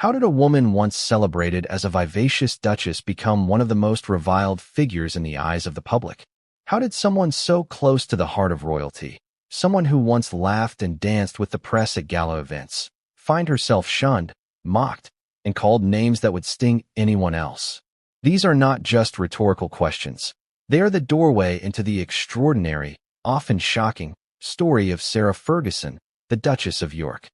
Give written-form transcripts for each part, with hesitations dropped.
How did a woman once celebrated as a vivacious duchess become one of the most reviled figures in the eyes of the public? How did someone so close to the heart of royalty, someone who once laughed and danced with the press at gala events, find herself shunned, mocked, and called names that would sting anyone else? These are not just rhetorical questions. They are the doorway into the extraordinary, often shocking, story of Sarah Ferguson, the Duchess of York.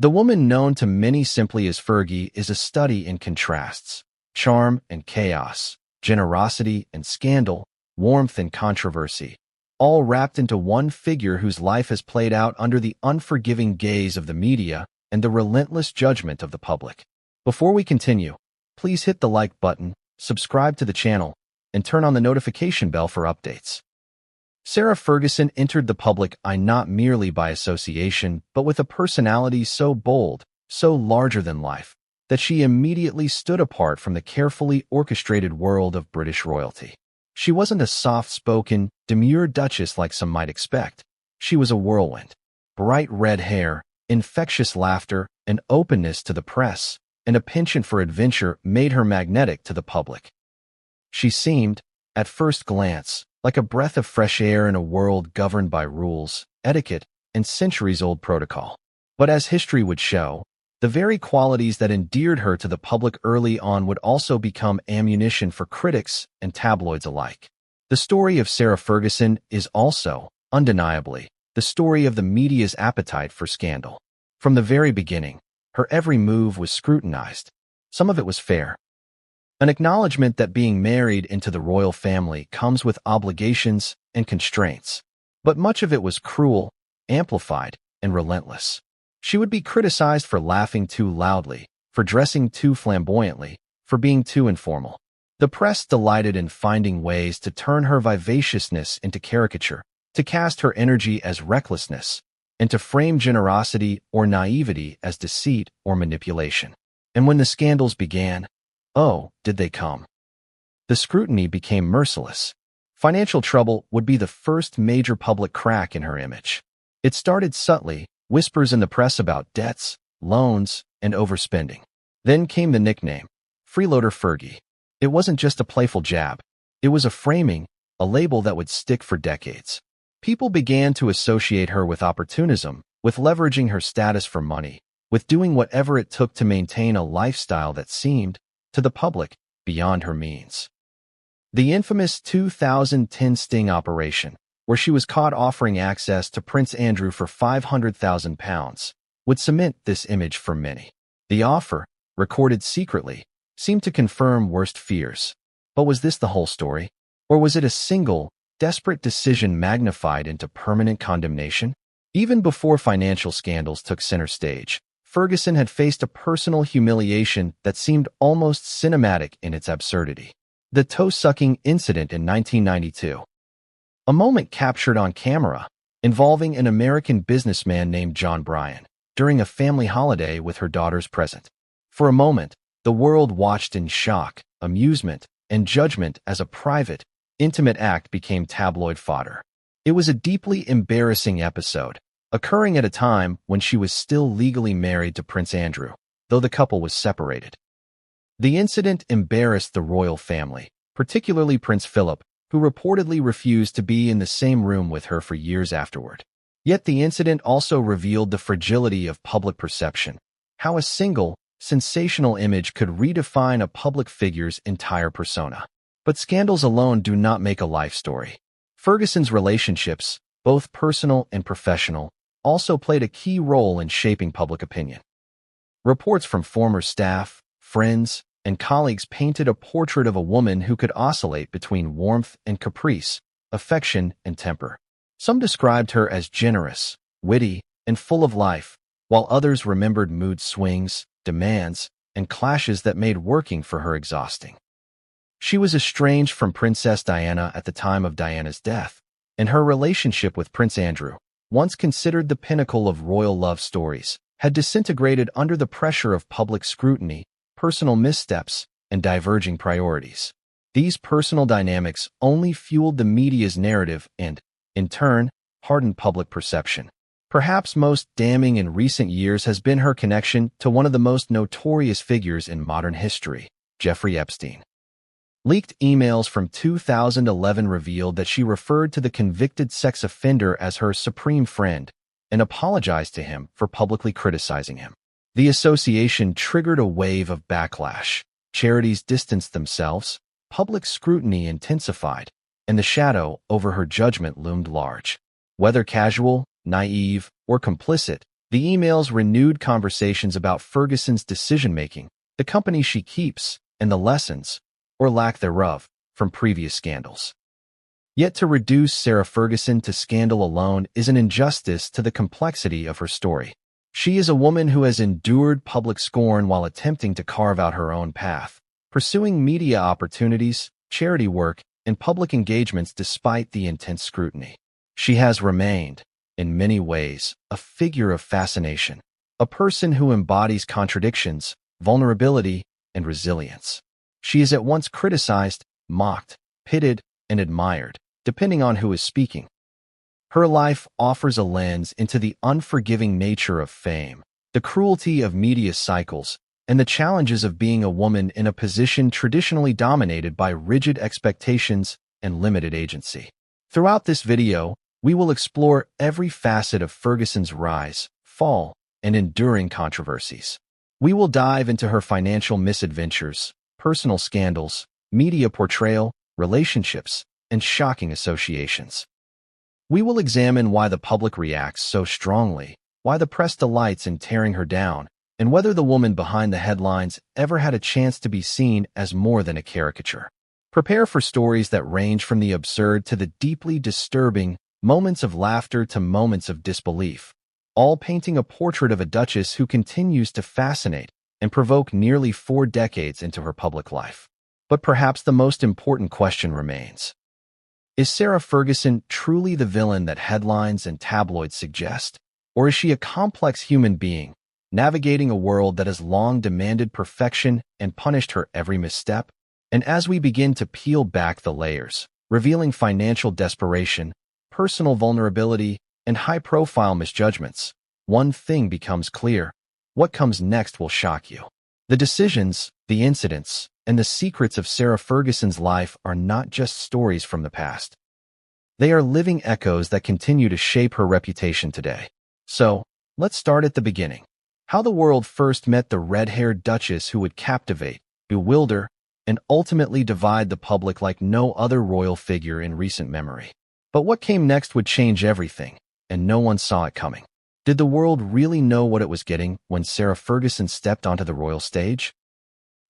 The woman known to many simply as Fergie is a study in contrasts, charm and chaos, generosity and scandal, warmth and controversy, all wrapped into one figure whose life has played out under the unforgiving gaze of the media and the relentless judgment of the public. Before we continue, please hit the like button, subscribe to the channel, and turn on the notification bell for updates. Sarah Ferguson entered the public eye not merely by association, but with a personality so bold, so larger than life, that she immediately stood apart from the carefully orchestrated world of British royalty. She wasn't a soft-spoken, demure duchess like some might expect. She was a whirlwind. Bright red hair, infectious laughter, an openness to the press, and a penchant for adventure made her magnetic to the public. She seemed, at first glance, like a breath of fresh air in a world governed by rules, etiquette, and centuries-old protocol. But as history would show, the very qualities that endeared her to the public early on would also become ammunition for critics and tabloids alike. The story of Sarah Ferguson is also, undeniably, the story of the media's appetite for scandal. From the very beginning, her every move was scrutinized. Some of it was fair. An acknowledgement that being married into the royal family comes with obligations and constraints. But much of it was cruel, amplified, and relentless. She would be criticized for laughing too loudly, for dressing too flamboyantly, for being too informal. The press delighted in finding ways to turn her vivaciousness into caricature, to cast her energy as recklessness, and to frame generosity or naivety as deceit or manipulation. And when the scandals began, oh, did they come? The scrutiny became merciless. Financial trouble would be the first major public crack in her image. It started subtly, whispers in the press about debts, loans, and overspending. Then came the nickname, Freeloader Fergie. It wasn't just a playful jab. It was a framing, a label that would stick for decades. People began to associate her with opportunism, with leveraging her status for money, with doing whatever it took to maintain a lifestyle that seemed, to the public, beyond her means. The infamous 2010 sting operation, where she was caught offering access to Prince Andrew for £500,000, would cement this image for many. The offer, recorded secretly, seemed to confirm worst fears. But was this the whole story? Or was it a single, desperate decision magnified into permanent condemnation? Even before financial scandals took center stage, Ferguson had faced a personal humiliation that seemed almost cinematic in its absurdity. The toe-sucking incident in 1992. A moment captured on camera, involving an American businessman named John Bryan, during a family holiday with her daughters present. For a moment, the world watched in shock, amusement, and judgment as a private, intimate act became tabloid fodder. It was a deeply embarrassing episode, occurring at a time when she was still legally married to Prince Andrew, though the couple was separated. The incident embarrassed the royal family, particularly Prince Philip, who reportedly refused to be in the same room with her for years afterward. Yet the incident also revealed the fragility of public perception, how a single, sensational image could redefine a public figure's entire persona. But scandals alone do not make a life story. Ferguson's relationships, both personal and professional, also played a key role in shaping public opinion. Reports from former staff, friends, and colleagues painted a portrait of a woman who could oscillate between warmth and caprice, affection and temper. Some described her as generous, witty, and full of life, while others remembered mood swings, demands, and clashes that made working for her exhausting. She was estranged from Princess Diana at the time of Diana's death, and her relationship with Prince Andrew, once considered the pinnacle of royal love stories, had disintegrated under the pressure of public scrutiny, personal missteps, and diverging priorities. These personal dynamics only fueled the media's narrative and, in turn, hardened public perception. Perhaps most damning in recent years has been her connection to one of the most notorious figures in modern history, Jeffrey Epstein. Leaked emails from 2011 revealed that she referred to the convicted sex offender as her supreme friend and apologized to him for publicly criticizing him. The association triggered a wave of backlash. Charities distanced themselves, public scrutiny intensified, and the shadow over her judgment loomed large. Whether casual, naive, or complicit, the emails renewed conversations about Ferguson's decision-making, the company she keeps, and the lessons, or lack thereof, from previous scandals. Yet to reduce Sarah Ferguson to scandal alone is an injustice to the complexity of her story. She is a woman who has endured public scorn while attempting to carve out her own path, pursuing media opportunities, charity work, and public engagements despite the intense scrutiny. She has remained, in many ways, a figure of fascination, a person who embodies contradictions, vulnerability, and resilience. She is at once criticized, mocked, pitted, and admired, depending on who is speaking. Her life offers a lens into the unforgiving nature of fame, the cruelty of media cycles, and the challenges of being a woman in a position traditionally dominated by rigid expectations and limited agency. Throughout this video, we will explore every facet of Ferguson's rise, fall, and enduring controversies. We will dive into her financial misadventures, personal scandals, media portrayal, relationships, and shocking associations. We will examine why the public reacts so strongly, why the press delights in tearing her down, and whether the woman behind the headlines ever had a chance to be seen as more than a caricature. Prepare for stories that range from the absurd to the deeply disturbing, moments of laughter to moments of disbelief, all painting a portrait of a duchess who continues to fascinate and provoke nearly 4 decades into her public life. But perhaps the most important question remains. Is Sarah Ferguson truly the villain that headlines and tabloids suggest? Or is she a complex human being, navigating a world that has long demanded perfection and punished her every misstep? And as we begin to peel back the layers, revealing financial desperation, personal vulnerability, and high-profile misjudgments, one thing becomes clear. What comes next will shock you. The decisions, the incidents, and the secrets of Sarah Ferguson's life are not just stories from the past. They are living echoes that continue to shape her reputation today. So, let's start at the beginning. How the world first met the red-haired duchess who would captivate, bewilder, and ultimately divide the public like no other royal figure in recent memory. But what came next would change everything, and no one saw it coming. Did the world really know what it was getting when Sarah Ferguson stepped onto the royal stage?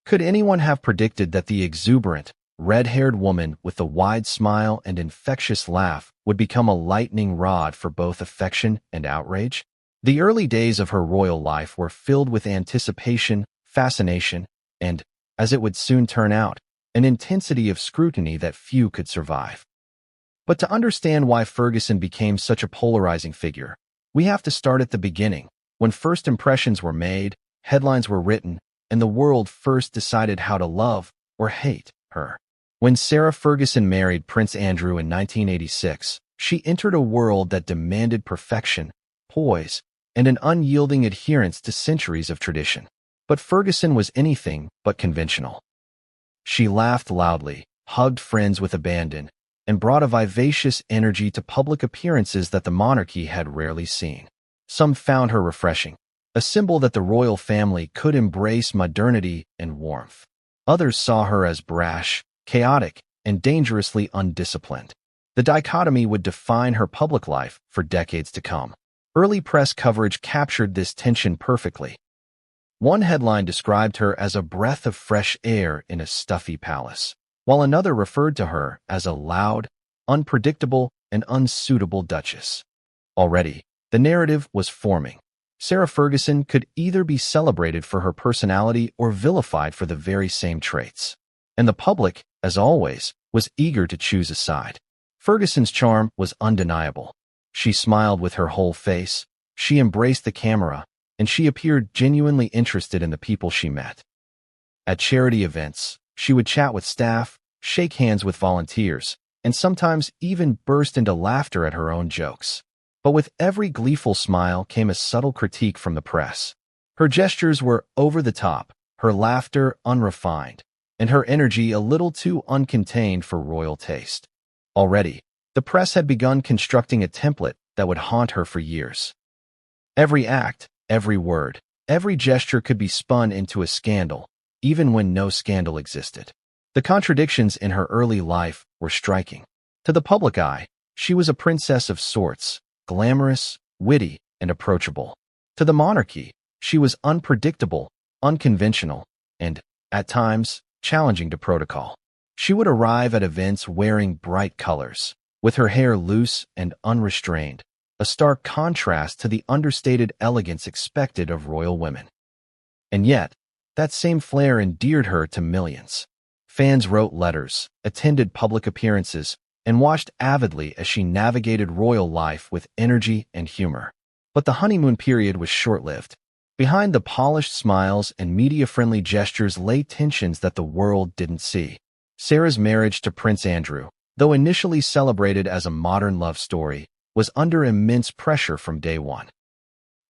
Could anyone have predicted that the exuberant, red-haired woman with the wide smile and infectious laugh would become a lightning rod for both affection and outrage? The early days of her royal life were filled with anticipation, fascination, and, as it would soon turn out, an intensity of scrutiny that few could survive. But to understand why Ferguson became such a polarizing figure, we have to start at the beginning, when first impressions were made, headlines were written, and the world first decided how to love or hate her. When Sarah Ferguson married Prince Andrew in 1986, she entered a world that demanded perfection, poise, and an unyielding adherence to centuries of tradition. But Ferguson was anything but conventional. She laughed loudly, hugged friends with abandon, and brought a vivacious energy to public appearances that the monarchy had rarely seen. Some found her refreshing, a symbol that the royal family could embrace modernity and warmth. Others saw her as brash, chaotic, and dangerously undisciplined. The dichotomy would define her public life for decades to come. Early press coverage captured this tension perfectly. One headline described her as a breath of fresh air in a stuffy palace, while another referred to her as a loud, unpredictable, and unsuitable duchess. Already, the narrative was forming. Sarah Ferguson could either be celebrated for her personality or vilified for the very same traits. And the public, as always, was eager to choose a side. Ferguson's charm was undeniable. She smiled with her whole face, she embraced the camera, and she appeared genuinely interested in the people she met. At charity events, she would chat with staff, shake hands with volunteers, and sometimes even burst into laughter at her own jokes. But with every gleeful smile came a subtle critique from the press. Her gestures were over the top, her laughter unrefined, and her energy a little too uncontained for royal taste. Already, the press had begun constructing a template that would haunt her for years. Every act, every word, every gesture could be spun into a scandal, even when no scandal existed. The contradictions in her early life were striking. To the public eye, she was a princess of sorts, glamorous, witty, and approachable. To the monarchy, she was unpredictable, unconventional, and, at times, challenging to protocol. She would arrive at events wearing bright colors, with her hair loose and unrestrained, a stark contrast to the understated elegance expected of royal women. And yet, that same flair endeared her to millions. Fans wrote letters, attended public appearances, and watched avidly as she navigated royal life with energy and humor. But the honeymoon period was short-lived. Behind the polished smiles and media-friendly gestures lay tensions that the world didn't see. Sarah's marriage to Prince Andrew, though initially celebrated as a modern love story, was under immense pressure from day one.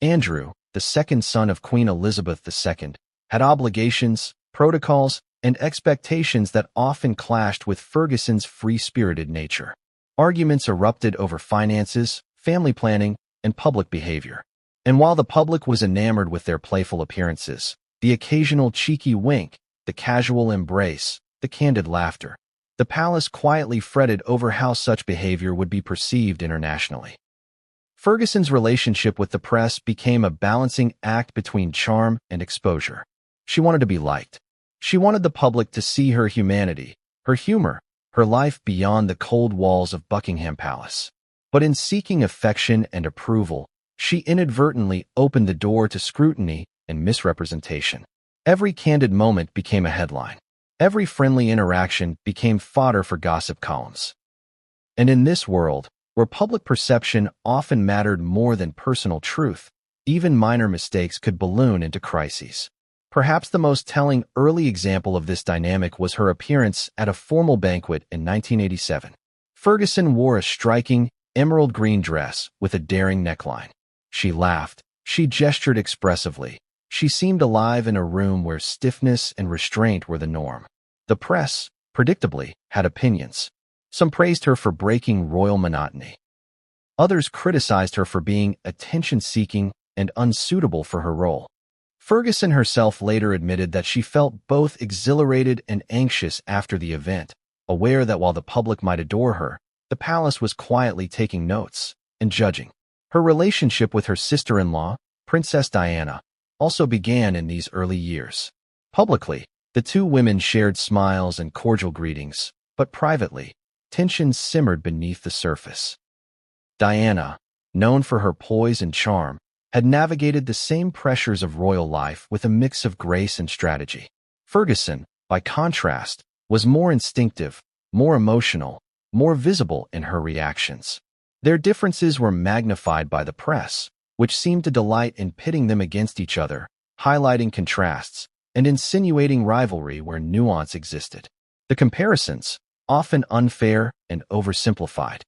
Andrew, the second son of Queen Elizabeth II, had obligations, protocols, and expectations that often clashed with Ferguson's free-spirited nature. Arguments erupted over finances, family planning, and public behavior. And while the public was enamored with their playful appearances, the occasional cheeky wink, the casual embrace, the candid laughter, the palace quietly fretted over how such behavior would be perceived internationally. Ferguson's relationship with the press became a balancing act between charm and exposure. She wanted to be liked. She wanted the public to see her humanity, her humor, her life beyond the cold walls of Buckingham Palace. But in seeking affection and approval, she inadvertently opened the door to scrutiny and misrepresentation. Every candid moment became a headline. Every friendly interaction became fodder for gossip columns. And in this world, where public perception often mattered more than personal truth, even minor mistakes could balloon into crises. Perhaps the most telling early example of this dynamic was her appearance at a formal banquet in 1987. Ferguson wore a striking, emerald green dress with a daring neckline. She laughed. She gestured expressively. She seemed alive in a room where stiffness and restraint were the norm. The press, predictably, had opinions. Some praised her for breaking royal monotony. Others criticized her for being attention-seeking and unsuitable for her role. Ferguson herself later admitted that she felt both exhilarated and anxious after the event, aware that while the public might adore her, the palace was quietly taking notes and judging. Her relationship with her sister-in-law, Princess Diana, also began in these early years. Publicly, the two women shared smiles and cordial greetings, but privately, tensions simmered beneath the surface. Diana, known for her poise and charm, had navigated the same pressures of royal life with a mix of grace and strategy. Ferguson, by contrast, was more instinctive, more emotional, more visible in her reactions. Their differences were magnified by the press, which seemed to delight in pitting them against each other, highlighting contrasts, and insinuating rivalry where nuance existed. The comparisons, often unfair and oversimplified,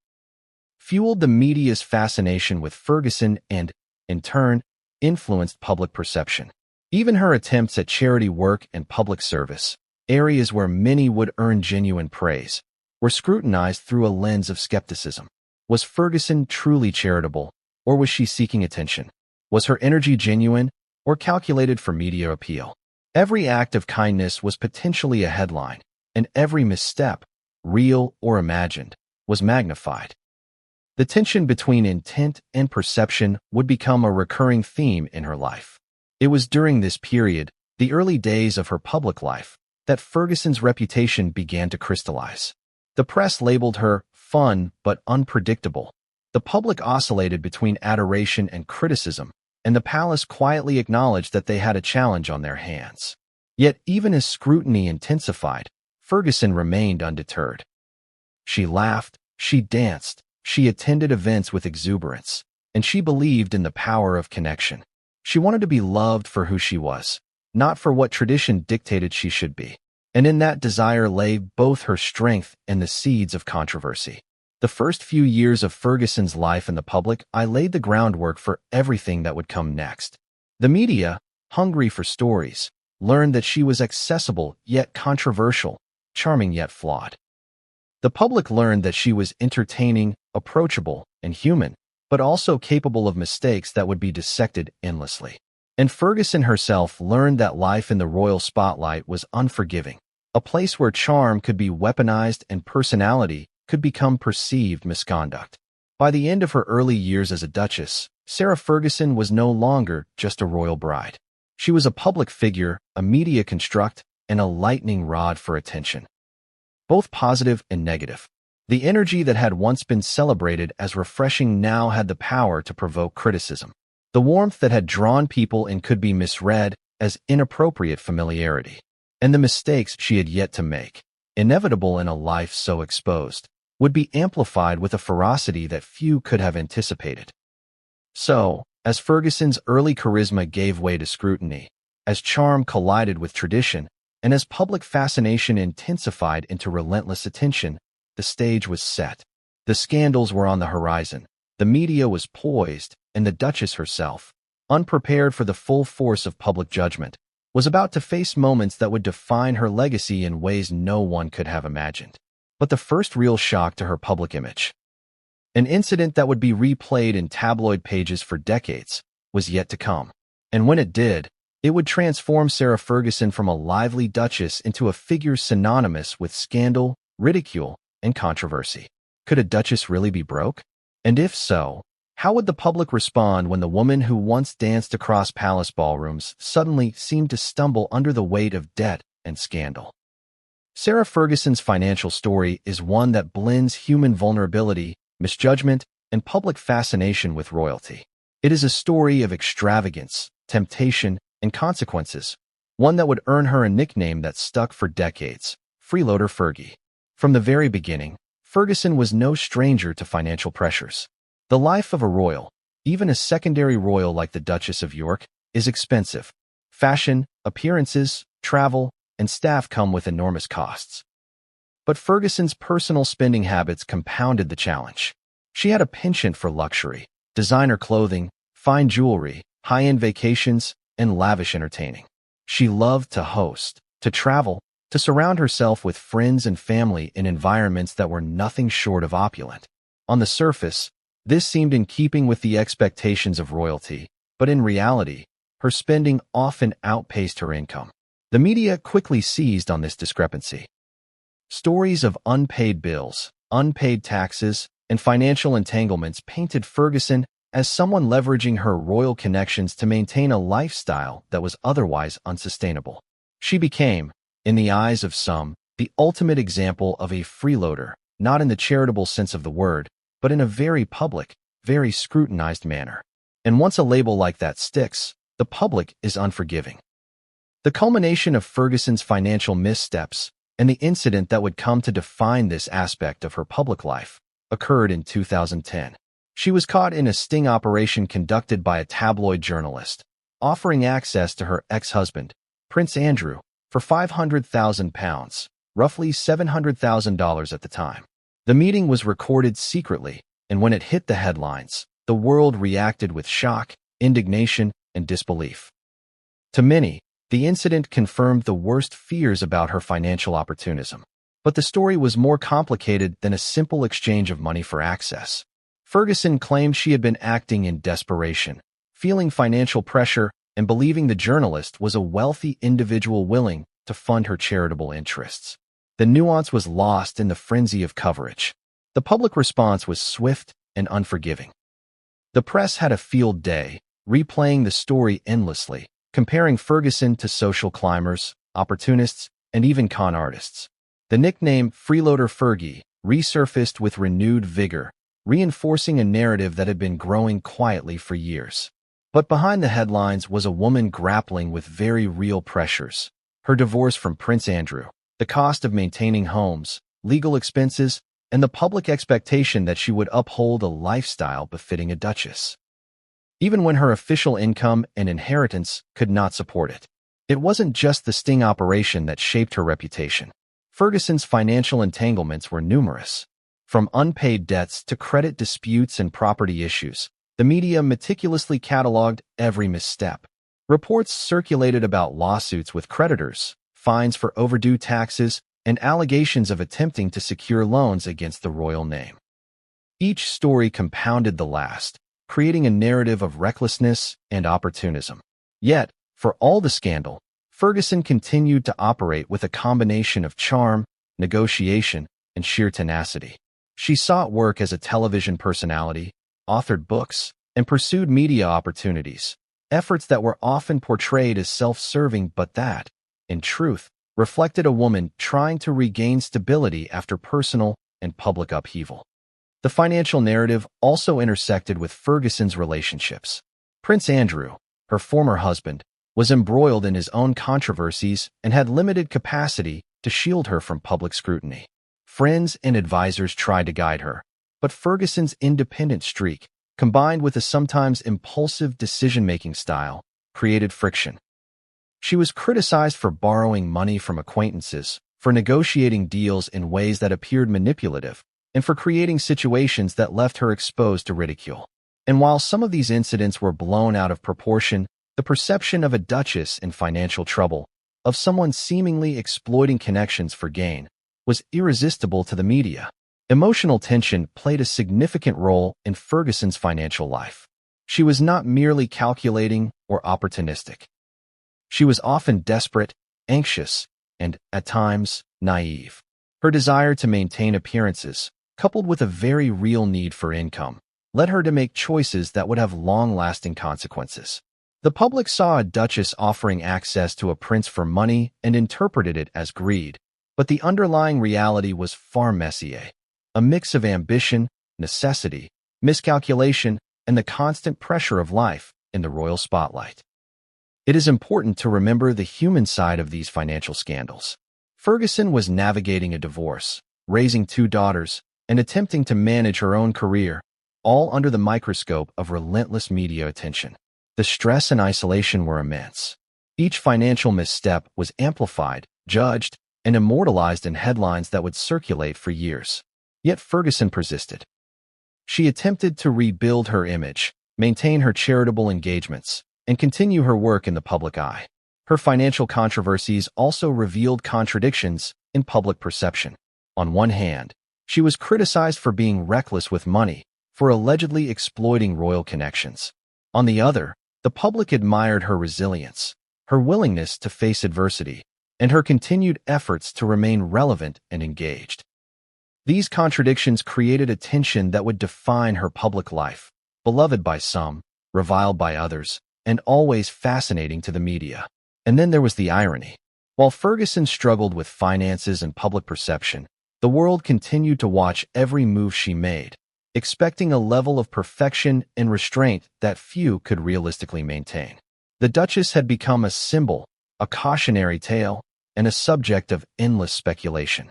fueled the media's fascination with Ferguson and, in turn, influenced public perception. Even her attempts at charity work and public service, areas where many would earn genuine praise, were scrutinized through a lens of skepticism. Was Ferguson truly charitable, or was she seeking attention? Was her energy genuine, or calculated for media appeal? Every act of kindness was potentially a headline, and every misstep, real or imagined, was magnified. The tension between intent and perception would become a recurring theme in her life. It was during this period, the early days of her public life, that Ferguson's reputation began to crystallize. The press labeled her fun but unpredictable. The public oscillated between adoration and criticism, and the palace quietly acknowledged that they had a challenge on their hands. Yet even as scrutiny intensified, Ferguson remained undeterred. She laughed, she danced, she attended events with exuberance, and she believed in the power of connection. She wanted to be loved for who she was, not for what tradition dictated she should be. And in that desire lay both her strength and the seeds of controversy. The first few years of Ferguson's life in the public laid the groundwork for everything that would come next. The media, hungry for stories, learned that she was accessible yet controversial, charming yet flawed. The public learned that she was entertaining, approachable, and human, but also capable of mistakes that would be dissected endlessly. And Ferguson herself learned that life in the royal spotlight was unforgiving, a place where charm could be weaponized and personality could become perceived misconduct. By the end of her early years as a duchess, Sarah Ferguson was no longer just a royal bride. She was a public figure, a media construct, and a lightning rod for attention. Both positive and negative. The energy that had once been celebrated as refreshing now had the power to provoke criticism. The warmth that had drawn people in could be misread as inappropriate familiarity. And the mistakes she had yet to make, inevitable in a life so exposed, would be amplified with a ferocity that few could have anticipated. So, as Ferguson's early charisma gave way to scrutiny, as charm collided with tradition, and as public fascination intensified into relentless attention, the stage was set. The scandals were on the horizon, the media was poised, and the Duchess herself, unprepared for the full force of public judgment, was about to face moments that would define her legacy in ways no one could have imagined. But the first real shock to her public image, an incident that would be replayed in tabloid pages for decades, was yet to come. And when it did, it would transform Sarah Ferguson from a lively duchess into a figure synonymous with scandal, ridicule, and controversy. Could a duchess really be broke? And if so, how would the public respond when the woman who once danced across palace ballrooms suddenly seemed to stumble under the weight of debt and scandal? Sarah Ferguson's financial story is one that blends human vulnerability, misjudgment, and public fascination with royalty. It is a story of extravagance, temptation, and consequences, one that would earn her a nickname that stuck for decades, freeloader Fergie. From the very beginning, Ferguson was no stranger to financial pressures. The life of a royal, even a secondary royal like the Duchess of York, is expensive. Fashion, appearances, travel, and staff come with enormous costs. But Ferguson's personal spending habits compounded the challenge. She had a penchant for luxury, designer clothing, fine jewelry, high-end vacations, and lavish entertaining. She loved to host, to travel, to surround herself with friends and family in environments that were nothing short of opulent. On the surface, this seemed in keeping with the expectations of royalty, but in reality, her spending often outpaced her income. The media quickly seized on this discrepancy. Stories of unpaid bills, unpaid taxes, and financial entanglements painted Ferguson as someone leveraging her royal connections to maintain a lifestyle that was otherwise unsustainable. She became, in the eyes of some, the ultimate example of a freeloader, not in the charitable sense of the word, but in a very public, very scrutinized manner. And once a label like that sticks, the public is unforgiving. The culmination of Ferguson's financial missteps and the incident that would come to define this aspect of her public life occurred in 2010. She was caught in a sting operation conducted by a tabloid journalist, offering access to her ex-husband, Prince Andrew, for £500,000, roughly $700,000 at the time. The meeting was recorded secretly, and when it hit the headlines, the world reacted with shock, indignation, and disbelief. To many, the incident confirmed the worst fears about her financial opportunism. But the story was more complicated than a simple exchange of money for access. Ferguson claimed she had been acting in desperation, feeling financial pressure, and believing the journalist was a wealthy individual willing to fund her charitable interests. The nuance was lost in the frenzy of coverage. The public response was swift and unforgiving. The press had a field day, replaying the story endlessly, comparing Ferguson to social climbers, opportunists, and even con artists. The nickname Freeloader Fergie resurfaced with renewed vigor, reinforcing a narrative that had been growing quietly for years. But behind the headlines was a woman grappling with very real pressures. Her divorce from Prince Andrew, the cost of maintaining homes, legal expenses, and the public expectation that she would uphold a lifestyle befitting a duchess. Even when her official income and inheritance could not support it. It wasn't just the sting operation that shaped her reputation. Ferguson's financial entanglements were numerous. From unpaid debts to credit disputes and property issues, the media meticulously cataloged every misstep. Reports circulated about lawsuits with creditors, fines for overdue taxes, and allegations of attempting to secure loans against the royal name. Each story compounded the last, creating a narrative of recklessness and opportunism. Yet, for all the scandal, Ferguson continued to operate with a combination of charm, negotiation, and sheer tenacity. She sought work as a television personality, authored books, and pursued media opportunities, efforts that were often portrayed as self-serving but that, in truth, reflected a woman trying to regain stability after personal and public upheaval. The financial narrative also intersected with Ferguson's relationships. Prince Andrew, her former husband, was embroiled in his own controversies and had limited capacity to shield her from public scrutiny. Friends and advisors tried to guide her, but Ferguson's independent streak, combined with a sometimes impulsive decision-making style, created friction. She was criticized for borrowing money from acquaintances, for negotiating deals in ways that appeared manipulative, and for creating situations that left her exposed to ridicule. And while some of these incidents were blown out of proportion, the perception of a duchess in financial trouble, of someone seemingly exploiting connections for gain, was irresistible to the media. Emotional tension played a significant role in Ferguson's financial life. She was not merely calculating or opportunistic. She was often desperate, anxious, and, at times, naive. Her desire to maintain appearances, coupled with a very real need for income, led her to make choices that would have long-lasting consequences. The public saw a duchess offering access to a prince for money and interpreted it as greed, but the underlying reality was far messier, a mix of ambition, necessity, miscalculation, and the constant pressure of life in the royal spotlight. It is important to remember the human side of these financial scandals. Ferguson was navigating a divorce, raising 2 daughters, and attempting to manage her own career, all under the microscope of relentless media attention. The stress and isolation were immense. Each financial misstep was amplified, judged, and immortalized in headlines that would circulate for years. Yet Ferguson persisted. She attempted to rebuild her image, maintain her charitable engagements, and continue her work in the public eye. Her financial controversies also revealed contradictions in public perception. On one hand, she was criticized for being reckless with money, for allegedly exploiting royal connections. On the other, the public admired her resilience, her willingness to face adversity, and her continued efforts to remain relevant and engaged. These contradictions created a tension that would define her public life, beloved by some, reviled by others, and always fascinating to the media. And then there was the irony. While Ferguson struggled with finances and public perception, the world continued to watch every move she made, expecting a level of perfection and restraint that few could realistically maintain. The Duchess had become a symbol, a cautionary tale, and a subject of endless speculation.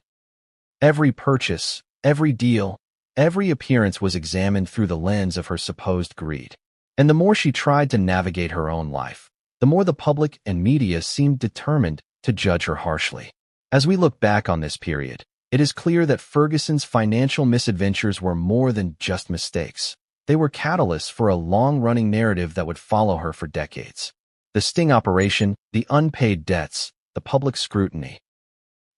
Every purchase, every deal, every appearance was examined through the lens of her supposed greed. And the more she tried to navigate her own life, the more the public and media seemed determined to judge her harshly. As we look back on this period, it is clear that Ferguson's financial misadventures were more than just mistakes. They were catalysts for a long-running narrative that would follow her for decades. The sting operation, the unpaid debts, the public scrutiny.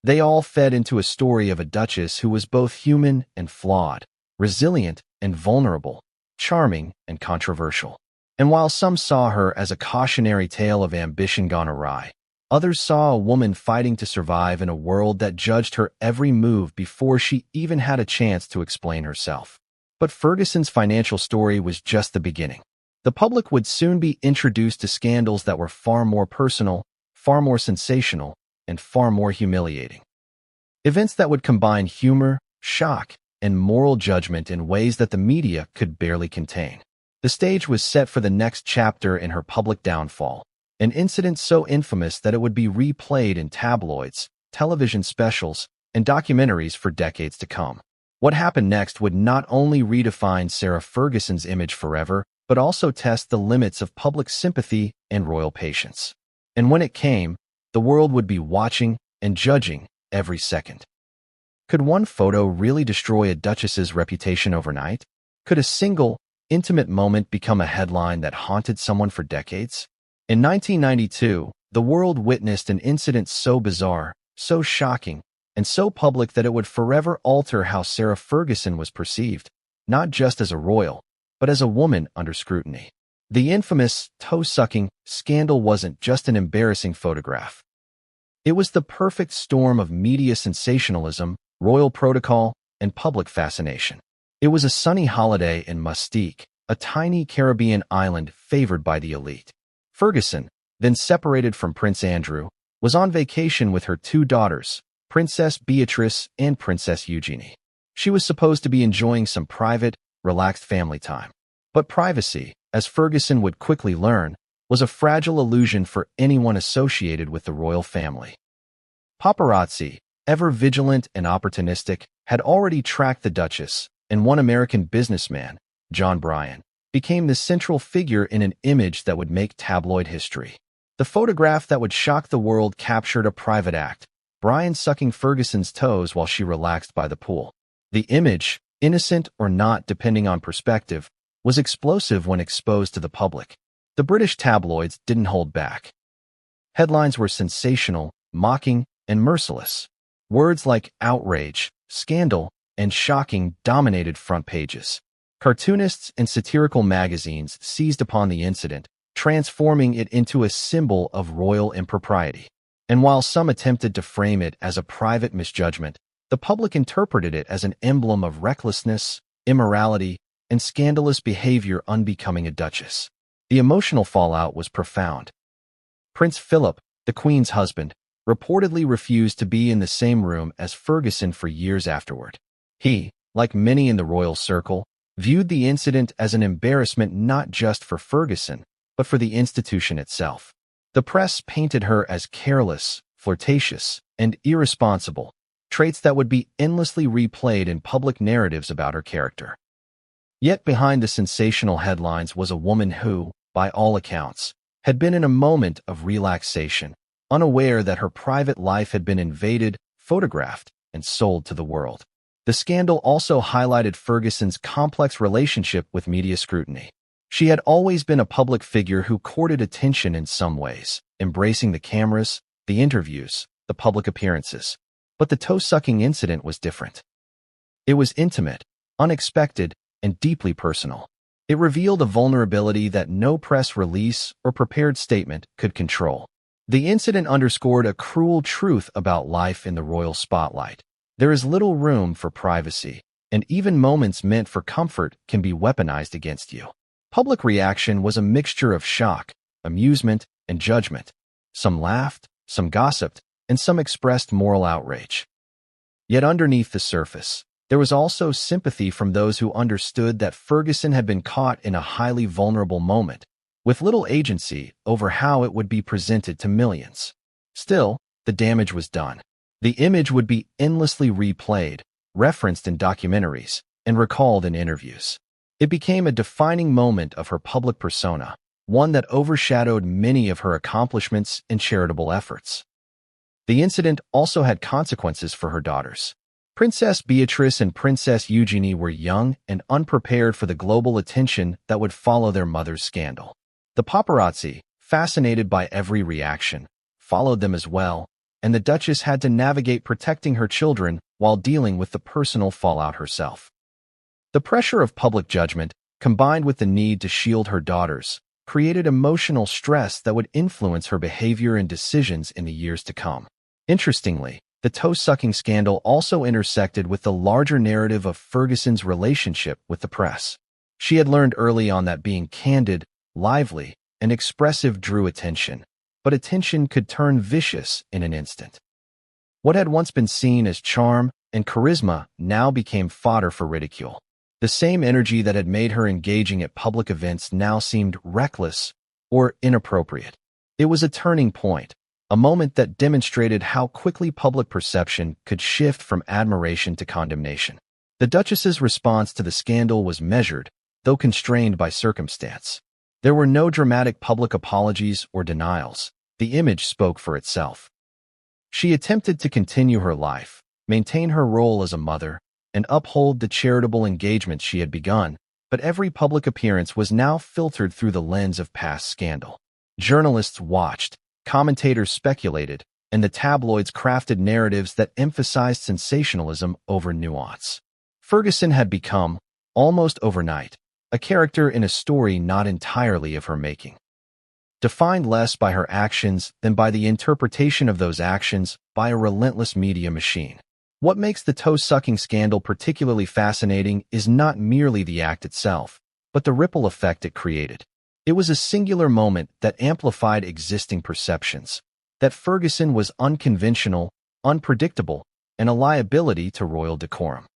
They all fed into a story of a duchess who was both human and flawed, resilient and vulnerable, charming and controversial. And while some saw her as a cautionary tale of ambition gone awry, others saw a woman fighting to survive in a world that judged her every move before she even had a chance to explain herself. But Ferguson's financial story was just the beginning. The public would soon be introduced to scandals that were far more personal, far more sensational, and far more humiliating. Events that would combine humor, shock, and moral judgment in ways that the media could barely contain. The stage was set for the next chapter in her public downfall, an incident so infamous that it would be replayed in tabloids, television specials, and documentaries for decades to come. What happened next would not only redefine Sarah Ferguson's image forever, but also test the limits of public sympathy and royal patience. And when it came, the world would be watching and judging every second. Could one photo really destroy a duchess's reputation overnight? Could a single, intimate moment become a headline that haunted someone for decades? In 1992, the world witnessed an incident so bizarre, so shocking, and so public that it would forever alter how Sarah Ferguson was perceived, not just as a royal, but as a woman under scrutiny. The infamous toe-sucking scandal wasn't just an embarrassing photograph. It was the perfect storm of media sensationalism, royal protocol, and public fascination. It was a sunny holiday in Mustique, a tiny Caribbean island favored by the elite. Ferguson, then separated from Prince Andrew, was on vacation with her two daughters, Princess Beatrice and Princess Eugenie. She was supposed to be enjoying some private, relaxed family time. But privacy, as Ferguson would quickly learn, was a fragile illusion for anyone associated with the royal family. Paparazzi, ever vigilant and opportunistic, had already tracked the Duchess, and one American businessman, John Bryan, became the central figure in an image that would make tabloid history. The photograph that would shock the world captured a private act, Bryan sucking Ferguson's toes while she relaxed by the pool. The image, innocent or not depending on perspective, was explosive when exposed to the public. The British tabloids didn't hold back. Headlines were sensational, mocking, and merciless. Words like outrage, scandal, and shocking dominated front pages. Cartoonists and satirical magazines seized upon the incident, transforming it into a symbol of royal impropriety. And while some attempted to frame it as a private misjudgment, the public interpreted it as an emblem of recklessness, immorality, and scandalous behavior unbecoming a duchess. The emotional fallout was profound. Prince Philip, the Queen's husband, reportedly refused to be in the same room as Ferguson for years afterward. He, like many in the royal circle, viewed the incident as an embarrassment not just for Ferguson, but for the institution itself. The press painted her as careless, flirtatious, and irresponsible, traits that would be endlessly replayed in public narratives about her character. Yet behind the sensational headlines was a woman who, by all accounts, had been in a moment of relaxation, unaware that her private life had been invaded, photographed, and sold to the world. The scandal also highlighted Ferguson's complex relationship with media scrutiny. She had always been a public figure who courted attention in some ways, embracing the cameras, the interviews, the public appearances. But the toe-sucking incident was different. It was intimate, unexpected, and deeply personal. It revealed a vulnerability that no press release or prepared statement could control. The incident underscored a cruel truth about life in the royal spotlight. There is little room for privacy, and even moments meant for comfort can be weaponized against you. Public reaction was a mixture of shock, amusement, and judgment. Some laughed, some gossiped, and some expressed moral outrage. Yet underneath the surface, there was also sympathy from those who understood that Ferguson had been caught in a highly vulnerable moment, with little agency over how it would be presented to millions. Still, the damage was done. The image would be endlessly replayed, referenced in documentaries, and recalled in interviews. It became a defining moment of her public persona, one that overshadowed many of her accomplishments and charitable efforts. The incident also had consequences for her daughters. Princess Beatrice and Princess Eugenie were young and unprepared for the global attention that would follow their mother's scandal. The paparazzi, fascinated by every reaction, followed them as well, and the Duchess had to navigate protecting her children while dealing with the personal fallout herself. The pressure of public judgment, combined with the need to shield her daughters, created emotional stress that would influence her behavior and decisions in the years to come. Interestingly, the toe-sucking scandal also intersected with the larger narrative of Ferguson's relationship with the press. She had learned early on that being candid, lively, and expressive drew attention, but attention could turn vicious in an instant. What had once been seen as charm and charisma now became fodder for ridicule. The same energy that had made her engaging at public events now seemed reckless or inappropriate. It was a turning point, a moment that demonstrated how quickly public perception could shift from admiration to condemnation. The Duchess's response to the scandal was measured, though constrained by circumstance. There were no dramatic public apologies or denials. The image spoke for itself. She attempted to continue her life, maintain her role as a mother, and uphold the charitable engagement she had begun, but every public appearance was now filtered through the lens of past scandal. Journalists watched, commentators speculated, and the tabloids crafted narratives that emphasized sensationalism over nuance. Ferguson had become, almost overnight, a character in a story not entirely of her making. Defined less by her actions than by the interpretation of those actions by a relentless media machine. What makes the toe-sucking scandal particularly fascinating is not merely the act itself, but the ripple effect it created. It was a singular moment that amplified existing perceptions, that Ferguson was unconventional, unpredictable, and a liability to royal decorum.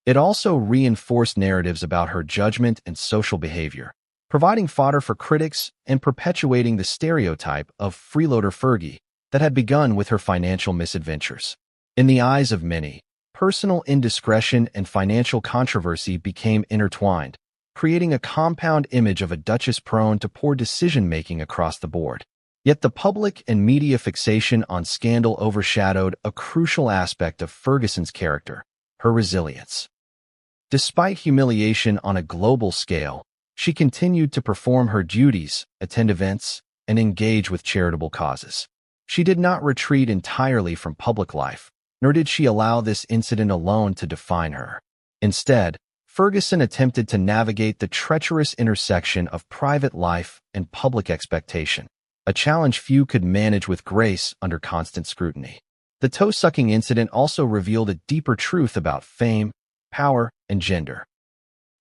It also reinforced narratives about her judgment and social behavior, providing fodder for critics and perpetuating the stereotype of freeloader Fergie that had begun with her financial misadventures. In the eyes of many, personal indiscretion and financial controversy became intertwined, creating a compound image of a duchess prone to poor decision-making across the board. Yet the public and media fixation on scandal overshadowed a crucial aspect of Ferguson's character, her resilience. Despite humiliation on a global scale, she continued to perform her duties, attend events, and engage with charitable causes. She did not retreat entirely from public life, nor did she allow this incident alone to define her. Instead, Ferguson attempted to navigate the treacherous intersection of private life and public expectation, a challenge few could manage with grace under constant scrutiny. The toe-sucking incident also revealed a deeper truth about fame, power, and gender.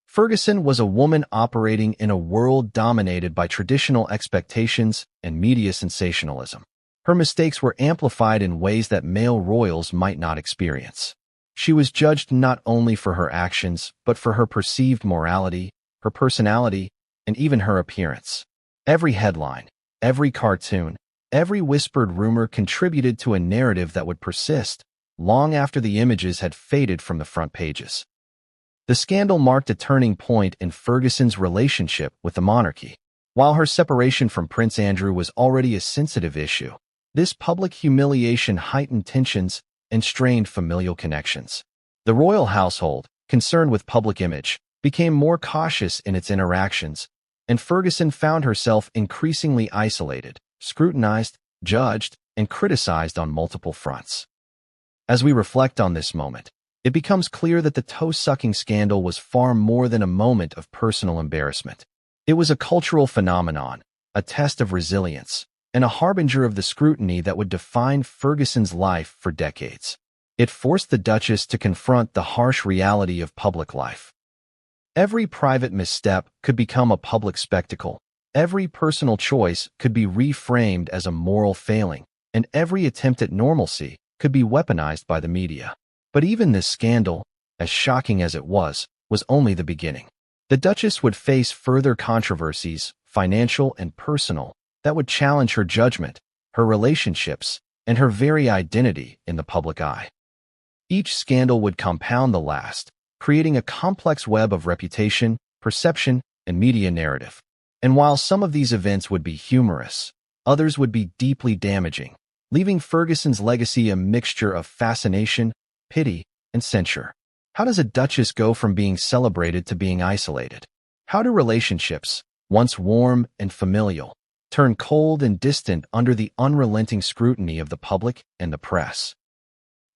Ferguson was a woman operating in a world dominated by traditional expectations and media sensationalism. Her mistakes were amplified in ways that male royals might not experience. She was judged not only for her actions, but for her perceived morality, her personality, and even her appearance. Every headline, every cartoon, every whispered rumor contributed to a narrative that would persist long after the images had faded from the front pages. The scandal marked a turning point in Ferguson's relationship with the monarchy. While her separation from Prince Andrew was already a sensitive issue, this public humiliation heightened tensions and strained familial connections. The royal household, concerned with public image, became more cautious in its interactions, and Ferguson found herself increasingly isolated, scrutinized, judged, and criticized on multiple fronts. As we reflect on this moment, it becomes clear that the toe-sucking scandal was far more than a moment of personal embarrassment. It was a cultural phenomenon, a test of resilience, and a harbinger of the scrutiny that would define Ferguson's life for decades. It forced the Duchess to confront the harsh reality of public life. Every private misstep could become a public spectacle, every personal choice could be reframed as a moral failing, and every attempt at normalcy could be weaponized by the media. But even this scandal, as shocking as it was only the beginning. The Duchess would face further controversies, financial and personal, that would challenge her judgment, her relationships, and her very identity in the public eye. Each scandal would compound the last, creating a complex web of reputation, perception, and media narrative. And while some of these events would be humorous, others would be deeply damaging, leaving Ferguson's legacy a mixture of fascination, pity, and censure. How does a duchess go from being celebrated to being isolated? How do relationships, once warm and familial, turn cold and distant under the unrelenting scrutiny of the public and the press?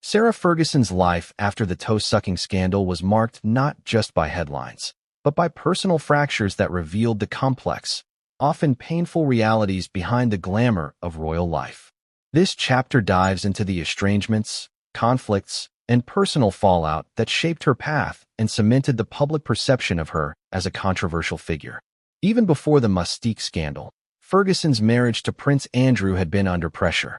Sarah Ferguson's life after the toe-sucking scandal was marked not just by headlines, but by personal fractures that revealed the complex, often painful realities behind the glamour of royal life. This chapter dives into the estrangements, conflicts, and personal fallout that shaped her path and cemented the public perception of her as a controversial figure. Even before the Mustique scandal, Ferguson's marriage to Prince Andrew had been under pressure.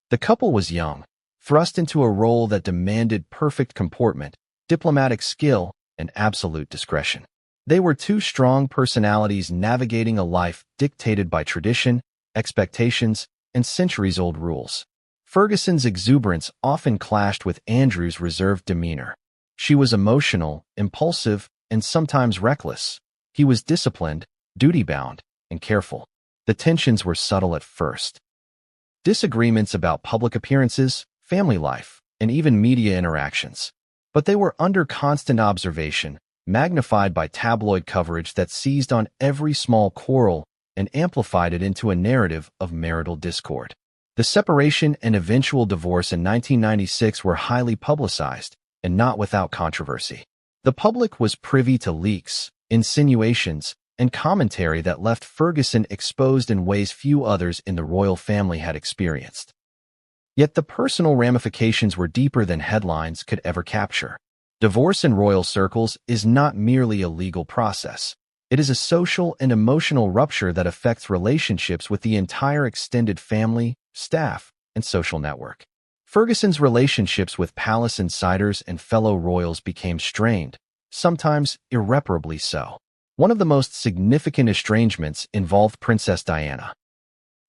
The couple was young, thrust into a role that demanded perfect comportment, diplomatic skill, and absolute discretion. They were two strong personalities navigating a life dictated by tradition, expectations, and centuries-old rules. Ferguson's exuberance often clashed with Andrew's reserved demeanor. She was emotional, impulsive, and sometimes reckless. He was disciplined, duty-bound, and careful. The tensions were subtle at first. Disagreements about public appearances, family life, and even media interactions. But they were under constant observation, magnified by tabloid coverage that seized on every small quarrel and amplified it into a narrative of marital discord. The separation and eventual divorce in 1996 were highly publicized, and not without controversy. The public was privy to leaks, insinuations, and commentary that left Ferguson exposed in ways few others in the royal family had experienced. Yet the personal ramifications were deeper than headlines could ever capture. Divorce in royal circles is not merely a legal process. It is a social and emotional rupture that affects relationships with the entire extended family, staff, and social network. Ferguson's relationships with palace insiders and fellow royals became strained, sometimes irreparably so. One of the most significant estrangements involved Princess Diana.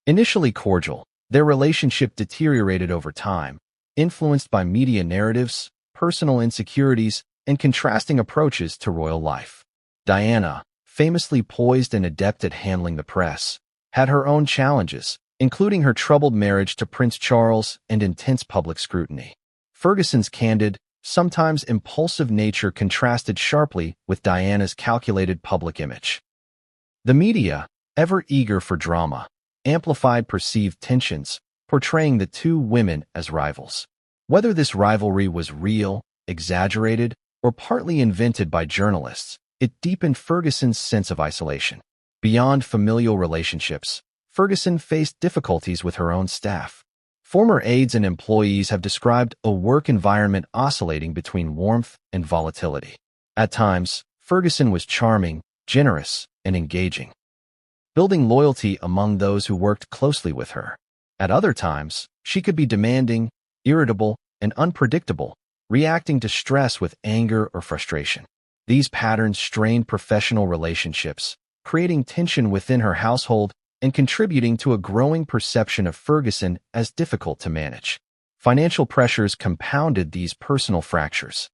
Initially cordial, their relationship deteriorated over time, influenced by media narratives, personal insecurities, and contrasting approaches to royal life. Diana, famously poised and adept at handling the press, had her own challenges, including her troubled marriage to Prince Charles and intense public scrutiny. Ferguson's candid, sometimes impulsive nature contrasted sharply with Diana's calculated public image. The media, ever eager for drama, amplified perceived tensions, portraying the two women as rivals. Whether this rivalry was real, exaggerated, or partly invented by journalists, it deepened Ferguson's sense of isolation. Beyond familial relationships, Ferguson faced difficulties with her own staff. Former aides and employees have described a work environment oscillating between warmth and volatility. At times, Ferguson was charming, generous, and engaging, building loyalty among those who worked closely with her. At other times, she could be demanding, irritable, and unpredictable, reacting to stress with anger or frustration. These patterns strained professional relationships, creating tension within her household and contributing to a growing perception of Ferguson as difficult to manage. Financial pressures compounded these personal fractures.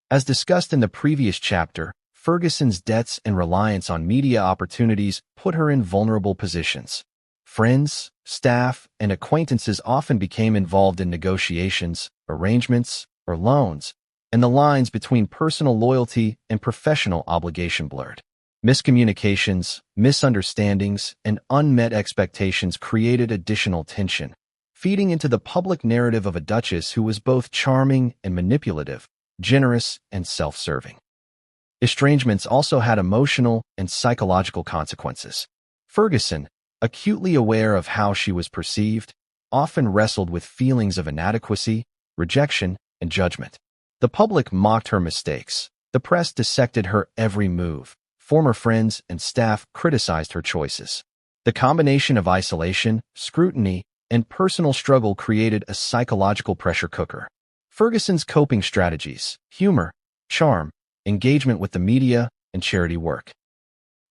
As discussed in the previous chapter, Ferguson's debts and reliance on media opportunities put her in vulnerable positions. Friends, staff, and acquaintances often became involved in negotiations, arrangements, or loans, and the lines between personal loyalty and professional obligation blurred. Miscommunications, misunderstandings, and unmet expectations created additional tension, feeding into the public narrative of a duchess who was both charming and manipulative, generous and self-serving. Estrangements also had emotional and psychological consequences. Ferguson, acutely aware of how she was perceived, often wrestled with feelings of inadequacy, rejection, and judgment. The public mocked her mistakes. The press dissected her every move. Former friends and staff criticized her choices. The combination of isolation, scrutiny, and personal struggle created a psychological pressure cooker. Ferguson's coping strategies, humor, charm, engagement with the media, and charity work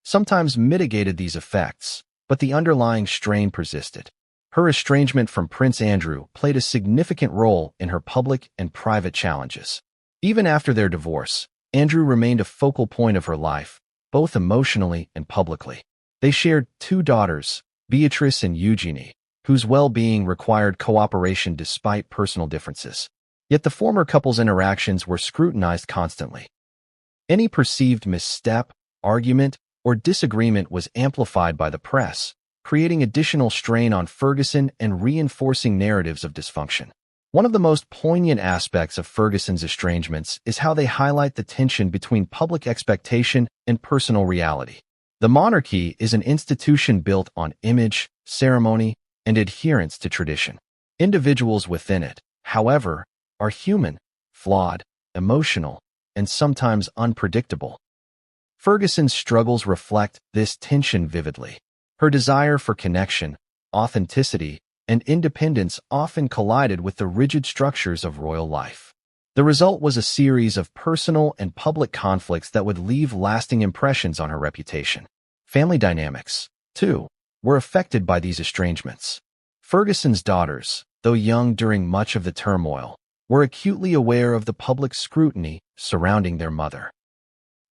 sometimes mitigated these effects, but the underlying strain persisted. Her estrangement from Prince Andrew played a significant role in her public and private challenges. Even after their divorce, Andrew remained a focal point of her life, both emotionally and publicly. They shared 2 daughters, Beatrice and Eugenie, whose well-being required cooperation despite personal differences. Yet the former couple's interactions were scrutinized constantly. Any perceived misstep, argument, or disagreement was amplified by the press, creating additional strain on Ferguson and reinforcing narratives of dysfunction. One of the most poignant aspects of Ferguson's estrangements is how they highlight the tension between public expectation and personal reality. The monarchy is an institution built on image, ceremony, and adherence to tradition. Individuals within it, however, are human, flawed, emotional, and sometimes unpredictable. Ferguson's struggles reflect this tension vividly. Her desire for connection, authenticity, and independence often collided with the rigid structures of royal life. The result was a series of personal and public conflicts that would leave lasting impressions on her reputation. Family dynamics, too, were affected by these estrangements. Ferguson's daughters, though young during much of the turmoil, were acutely aware of the public scrutiny surrounding their mother.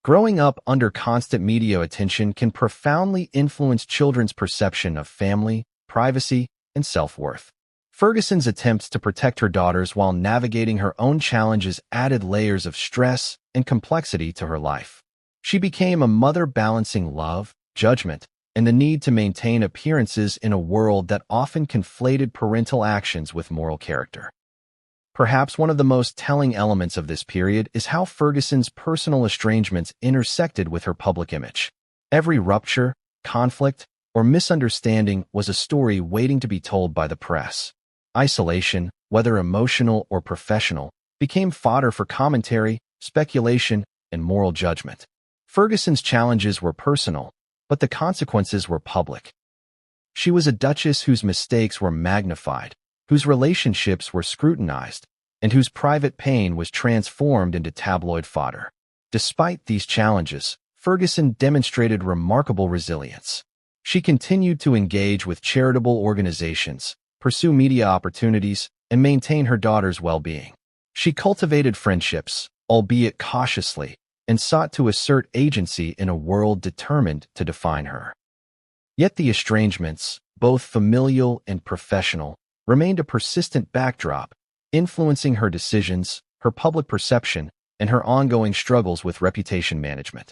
Growing up under constant media attention can profoundly influence children's perception of family, privacy, and self-worth. Ferguson's attempts to protect her daughters while navigating her own challenges added layers of stress and complexity to her life. She became a mother balancing love, judgment, and the need to maintain appearances in a world that often conflated parental actions with moral character. Perhaps one of the most telling elements of this period is how Ferguson's personal estrangements intersected with her public image. Every rupture, conflict, or misunderstanding was a story waiting to be told by the press. Isolation, whether emotional or professional, became fodder for commentary, speculation, and moral judgment. Ferguson's challenges were personal, but the consequences were public. She was a duchess whose mistakes were magnified, whose relationships were scrutinized, and whose private pain was transformed into tabloid fodder. Despite these challenges, Ferguson demonstrated remarkable resilience. She continued to engage with charitable organizations, pursue media opportunities, and maintain her daughter's well-being. She cultivated friendships, albeit cautiously, and sought to assert agency in a world determined to define her. Yet the estrangements, both familial and professional, remained a persistent backdrop, influencing her decisions, her public perception, and her ongoing struggles with reputation management.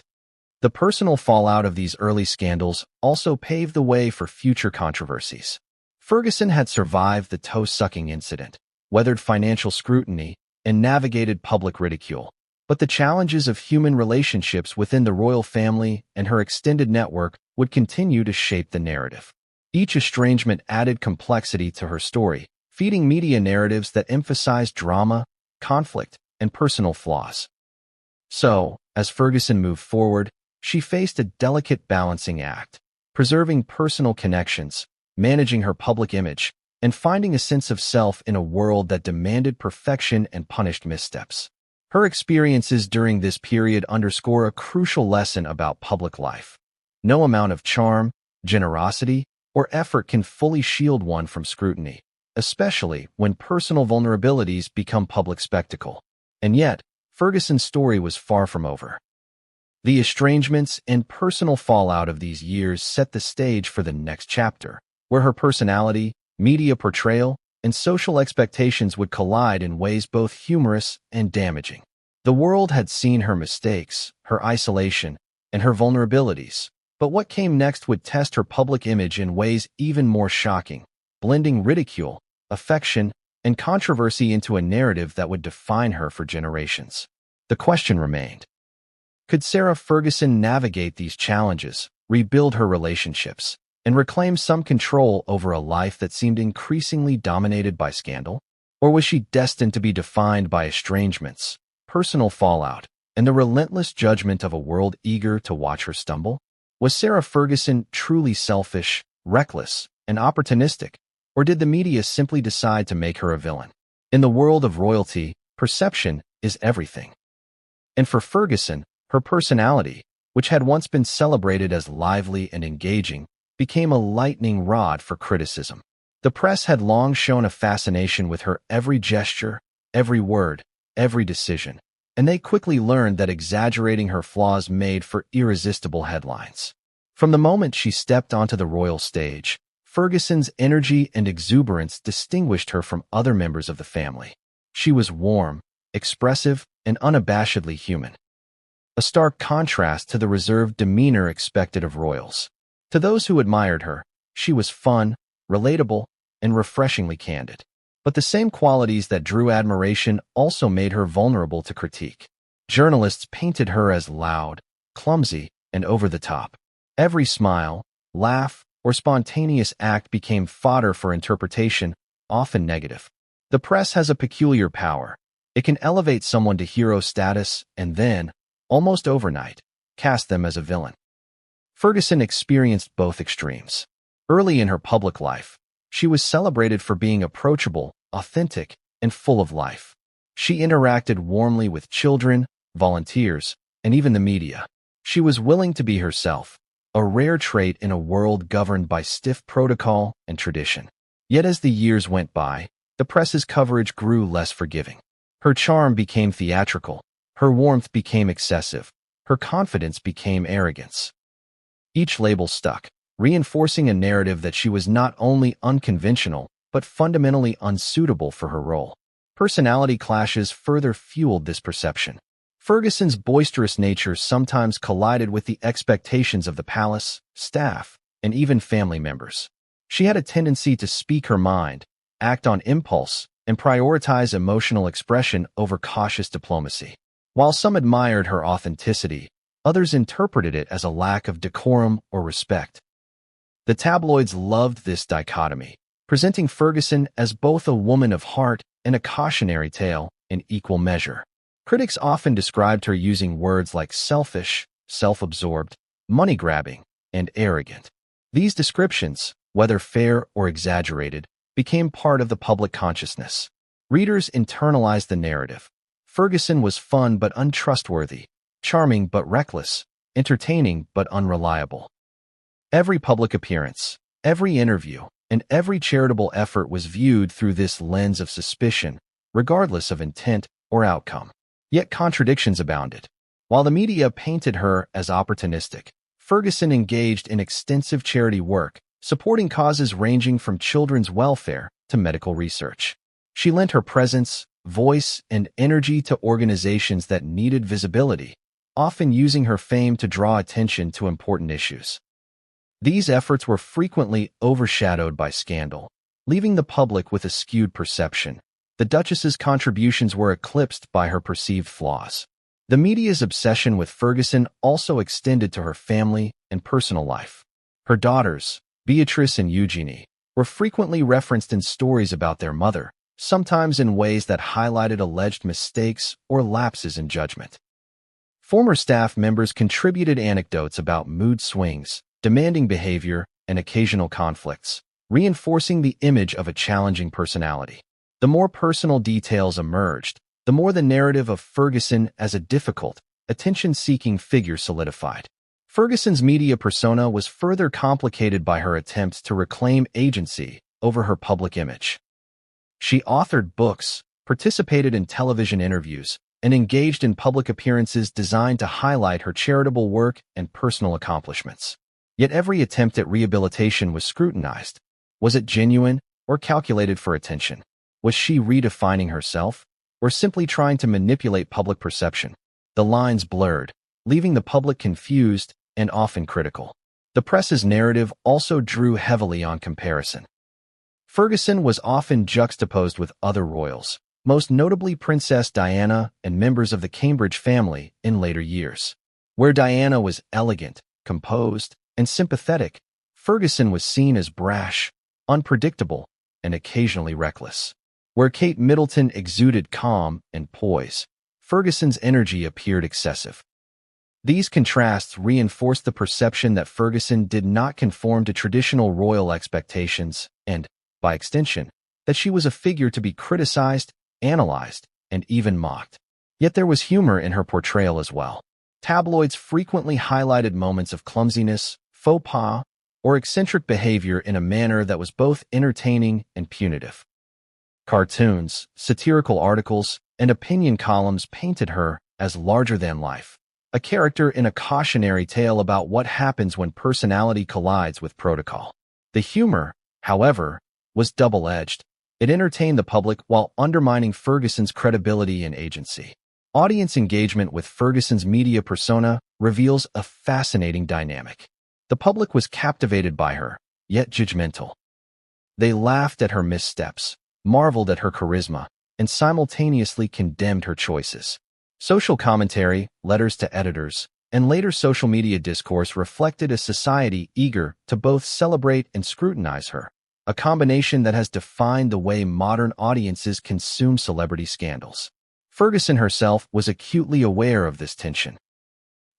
The personal fallout of these early scandals also paved the way for future controversies. Ferguson had survived the toe-sucking incident, weathered financial scrutiny, and navigated public ridicule. But the challenges of human relationships within the royal family and her extended network would continue to shape the narrative. Each estrangement added complexity to her story, feeding media narratives that emphasized drama, conflict, and personal flaws. So, as Ferguson moved forward, she faced a delicate balancing act, preserving personal connections, managing her public image, and finding a sense of self in a world that demanded perfection and punished missteps. Her experiences during this period underscore a crucial lesson about public life. No amount of charm, generosity, or effort can fully shield one from scrutiny, especially when personal vulnerabilities become public spectacle. And yet, Ferguson's story was far from over. The estrangements and personal fallout of these years set the stage for the next chapter, where her personality, media portrayal, and social expectations would collide in ways both humorous and damaging. The world had seen her mistakes, her isolation, and her vulnerabilities, but what came next would test her public image in ways even more shocking, blending ridicule, affection, and controversy into a narrative that would define her for generations. The question remained: could Sarah Ferguson navigate these challenges, rebuild her relationships, and reclaim some control over a life that seemed increasingly dominated by scandal? Or was she destined to be defined by estrangements, personal fallout, and the relentless judgment of a world eager to watch her stumble? Was Sarah Ferguson truly selfish, reckless, and opportunistic, or did the media simply decide to make her a villain? In the world of royalty, perception is everything. And for Ferguson, her personality, which had once been celebrated as lively and engaging, became a lightning rod for criticism. The press had long shown a fascination with her every gesture, every word, every decision, and they quickly learned that exaggerating her flaws made for irresistible headlines. From the moment she stepped onto the royal stage, Ferguson's energy and exuberance distinguished her from other members of the family. She was warm, expressive, and unabashedly human, a stark contrast to the reserved demeanor expected of royals. To those who admired her, she was fun, relatable, and refreshingly candid. But the same qualities that drew admiration also made her vulnerable to critique. Journalists painted her as loud, clumsy, and over the top. Every smile, laugh, or spontaneous act became fodder for interpretation, often negative. The press has a peculiar power. It can elevate someone to hero status and then, almost overnight, cast them as a villain. Ferguson experienced both extremes. Early in her public life, she was celebrated for being approachable, authentic, and full of life. She interacted warmly with children, volunteers, and even the media. She was willing to be herself, a rare trait in a world governed by stiff protocol and tradition. Yet as the years went by, the press's coverage grew less forgiving. Her charm became theatrical, her warmth became excessive, her confidence became arrogance. Each label stuck, reinforcing a narrative that she was not only unconventional, but fundamentally unsuitable for her role. Personality clashes further fueled this perception. Ferguson's boisterous nature sometimes collided with the expectations of the palace, staff, and even family members. She had a tendency to speak her mind, act on impulse, and prioritize emotional expression over cautious diplomacy. While some admired her authenticity, others interpreted it as a lack of decorum or respect. The tabloids loved this dichotomy, presenting Ferguson as both a woman of heart and a cautionary tale in equal measure. Critics often described her using words like selfish, self-absorbed, money-grabbing, and arrogant. These descriptions, whether fair or exaggerated, became part of the public consciousness. Readers internalized the narrative. Ferguson was fun but untrustworthy, charming but reckless, entertaining but unreliable. Every public appearance, every interview, and every charitable effort was viewed through this lens of suspicion, regardless of intent or outcome. Yet contradictions abounded. While the media painted her as opportunistic, Ferguson engaged in extensive charity work, supporting causes ranging from children's welfare to medical research. She lent her presence, voice, and energy to organizations that needed visibility, often using her fame to draw attention to important issues. These efforts were frequently overshadowed by scandal, leaving the public with a skewed perception. The Duchess's contributions were eclipsed by her perceived flaws. The media's obsession with Ferguson also extended to her family and personal life. Her daughters, Beatrice and Eugenie, were frequently referenced in stories about their mother, sometimes in ways that highlighted alleged mistakes or lapses in judgment. Former staff members contributed anecdotes about mood swings, demanding behavior, and occasional conflicts, reinforcing the image of a challenging personality. The more personal details emerged, the more the narrative of Ferguson as a difficult, attention-seeking figure solidified. Ferguson's media persona was further complicated by her attempts to reclaim agency over her public image. She authored books, participated in television interviews, and engaged in public appearances designed to highlight her charitable work and personal accomplishments. Yet every attempt at rehabilitation was scrutinized. Was it genuine or calculated for attention? Was she redefining herself, or simply trying to manipulate public perception? The lines blurred, leaving the public confused and often critical. The press's narrative also drew heavily on comparison. Ferguson was often juxtaposed with other royals, most notably Princess Diana and members of the Cambridge family in later years. Where Diana was elegant, composed, and sympathetic, Ferguson was seen as brash, unpredictable, and occasionally reckless. Where Kate Middleton exuded calm and poise, Ferguson's energy appeared excessive. These contrasts reinforced the perception that Ferguson did not conform to traditional royal expectations and, by extension, that she was a figure to be criticized, analyzed, and even mocked. Yet there was humor in her portrayal as well. Tabloids frequently highlighted moments of clumsiness, faux pas, or eccentric behavior in a manner that was both entertaining and punitive. Cartoons, satirical articles, and opinion columns painted her as larger than life, a character in a cautionary tale about what happens when personality collides with protocol. The humor, however, was double-edged. It entertained the public while undermining Ferguson's credibility and agency. Audience engagement with Ferguson's media persona reveals a fascinating dynamic. The public was captivated by her, yet judgmental. They laughed at her missteps, marveled at her charisma, and simultaneously condemned her choices. Social commentary, letters to editors, and later social media discourse reflected a society eager to both celebrate and scrutinize her, a combination that has defined the way modern audiences consume celebrity scandals. Ferguson herself was acutely aware of this tension.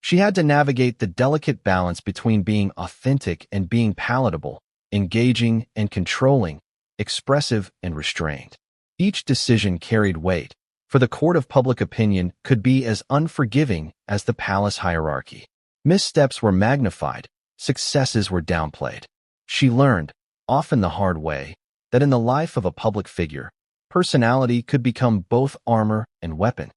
She had to navigate the delicate balance between being authentic and being palatable, engaging and controlling, expressive and restrained. Each decision carried weight, for the court of public opinion could be as unforgiving as the palace hierarchy. Missteps were magnified, successes were downplayed. She learned, often the hard way, that in the life of a public figure, personality could become both armor and weapon.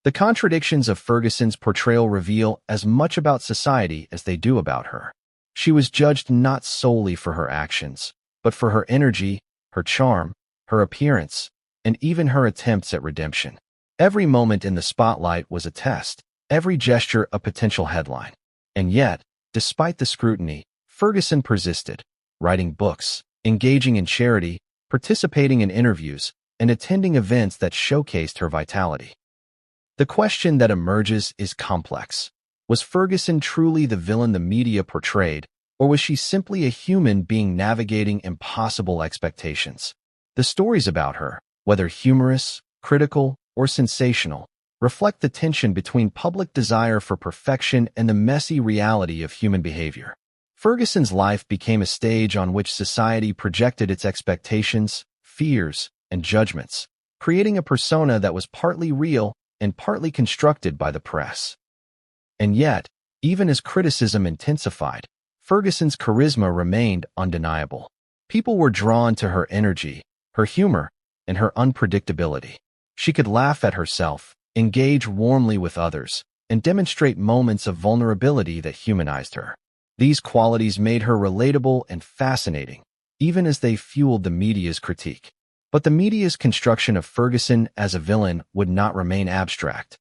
The contradictions of Ferguson's portrayal reveal as much about society as they do about her. She was judged not solely for her actions, but for her energy, her charm, her appearance, and even her attempts at redemption. Every moment in the spotlight was a test, every gesture a potential headline. And yet, despite the scrutiny, Ferguson persisted, writing books, engaging in charity, participating in interviews, and attending events that showcased her vitality. The question that emerges is complex. Was Ferguson truly the villain the media portrayed, or was she simply a human being navigating impossible expectations? The stories about her, whether humorous, critical, or sensational, reflect the tension between public desire for perfection and the messy reality of human behavior. Ferguson's life became a stage on which society projected its expectations, fears, and judgments, creating a persona that was partly real and partly constructed by the press. And yet, even as criticism intensified, Ferguson's charisma remained undeniable. People were drawn to her energy, her humor, and her unpredictability. She could laugh at herself, engage warmly with others, and demonstrate moments of vulnerability that humanized her. These qualities made her relatable and fascinating, even as they fueled the media's critique. But the media's construction of Ferguson as a villain would not remain abstract.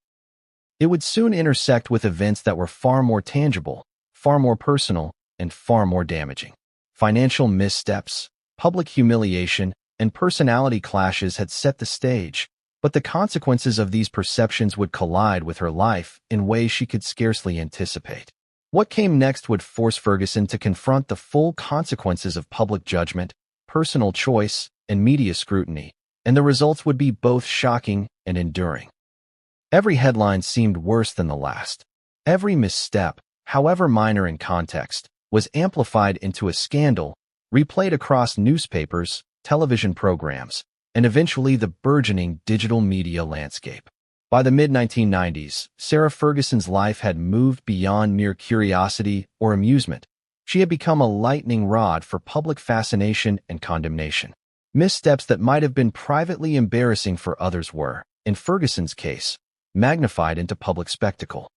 It would soon intersect with events that were far more tangible, far more personal, and far more damaging. Financial missteps, public humiliation, and personality clashes had set the stage, but the consequences of these perceptions would collide with her life in ways she could scarcely anticipate. What came next would force Ferguson to confront the full consequences of public judgment, personal choice, and media scrutiny, and the results would be both shocking and enduring. Every headline seemed worse than the last. Every misstep, however minor in context, was amplified into a scandal, replayed across newspapers, television programs, and eventually the burgeoning digital media landscape. By the mid-1990s, Sarah Ferguson's life had moved beyond mere curiosity or amusement. She had become a lightning rod for public fascination and condemnation. Missteps that might have been privately embarrassing for others were, in Ferguson's case, magnified into public spectacle.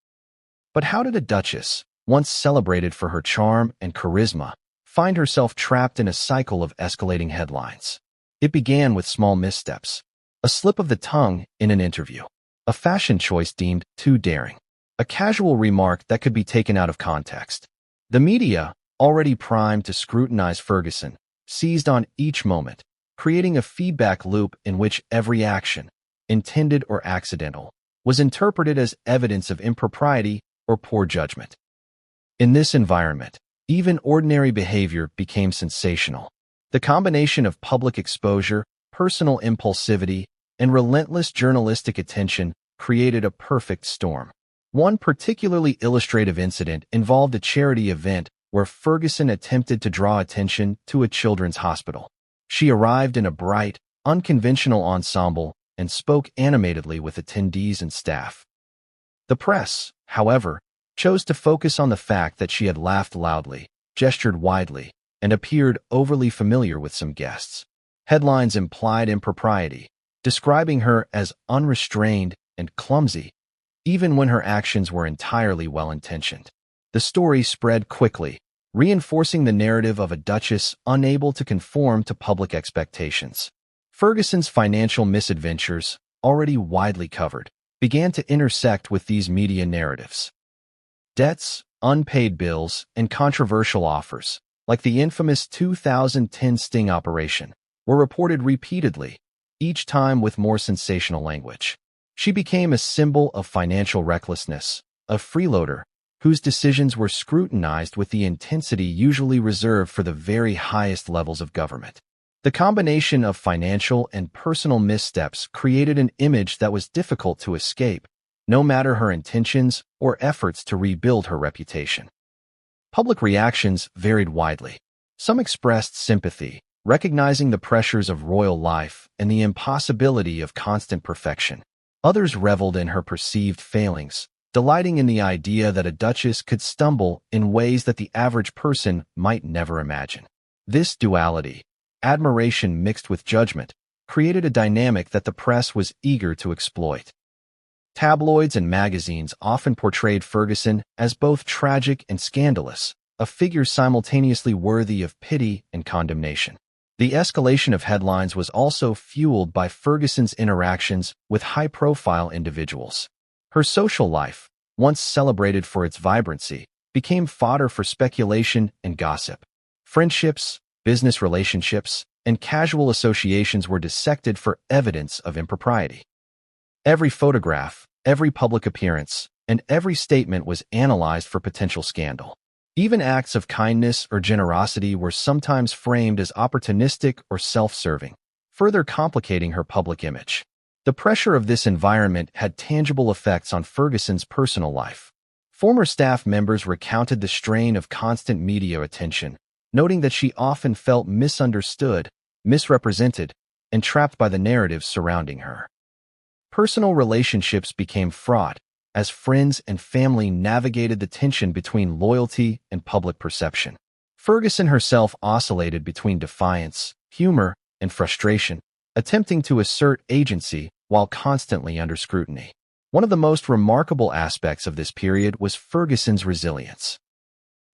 But how did a duchess, once celebrated for her charm and charisma, find herself trapped in a cycle of escalating headlines? It began with small missteps, a slip of the tongue in an interview, a fashion choice deemed too daring, a casual remark that could be taken out of context. The media, already primed to scrutinize Ferguson, seized on each moment, creating a feedback loop in which every action, intended or accidental, was interpreted as evidence of impropriety or poor judgment. In this environment, even ordinary behavior became sensational. The combination of public exposure, personal impulsivity, and relentless journalistic attention created a perfect storm. One particularly illustrative incident involved a charity event where Ferguson attempted to draw attention to a children's hospital. She arrived in a bright, unconventional ensemble and spoke animatedly with attendees and staff. The press, however, chose to focus on the fact that she had laughed loudly, gestured widely, and appeared overly familiar with some guests. Headlines implied impropriety, describing her as unrestrained and clumsy, even when her actions were entirely well-intentioned. The story spread quickly, reinforcing the narrative of a duchess unable to conform to public expectations. Ferguson's financial misadventures, already widely covered, began to intersect with these media narratives. Debts, unpaid bills, and controversial offers, like the infamous 2010 sting operation, were reported repeatedly, each time with more sensational language. She became a symbol of financial recklessness, a freeloader whose decisions were scrutinized with the intensity usually reserved for the very highest levels of government. The combination of financial and personal missteps created an image that was difficult to escape, no matter her intentions or efforts to rebuild her reputation. Public reactions varied widely. Some expressed sympathy, recognizing the pressures of royal life and the impossibility of constant perfection. Others reveled in her perceived failings, delighting in the idea that a duchess could stumble in ways that the average person might never imagine. This duality, admiration mixed with judgment, created a dynamic that the press was eager to exploit. Tabloids and magazines often portrayed Ferguson as both tragic and scandalous, a figure simultaneously worthy of pity and condemnation. The escalation of headlines was also fueled by Ferguson's interactions with high-profile individuals. Her social life, once celebrated for its vibrancy, became fodder for speculation and gossip. Friendships, business relationships, and casual associations were dissected for evidence of impropriety. Every photograph, every public appearance, and every statement was analyzed for potential scandal. Even acts of kindness or generosity were sometimes framed as opportunistic or self-serving, further complicating her public image. The pressure of this environment had tangible effects on Ferguson's personal life. Former staff members recounted the strain of constant media attention, noting that she often felt misunderstood, misrepresented, and trapped by the narratives surrounding her. Personal relationships became fraught as friends and family navigated the tension between loyalty and public perception. Ferguson herself oscillated between defiance, humor, and frustration, attempting to assert agency while constantly under scrutiny. One of the most remarkable aspects of this period was Ferguson's resilience.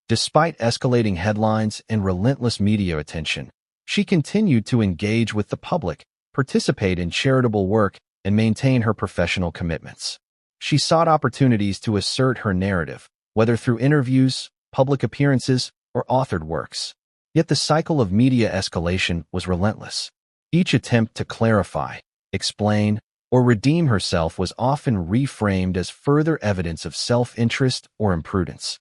Despite escalating headlines and relentless media attention, she continued to engage with the public, participate in charitable work, and maintain her professional commitments. She sought opportunities to assert her narrative, whether through interviews, public appearances, or authored works. Yet the cycle of media escalation was relentless. Each attempt to clarify, explain, or redeem herself was often reframed as further evidence of self-interest or imprudence.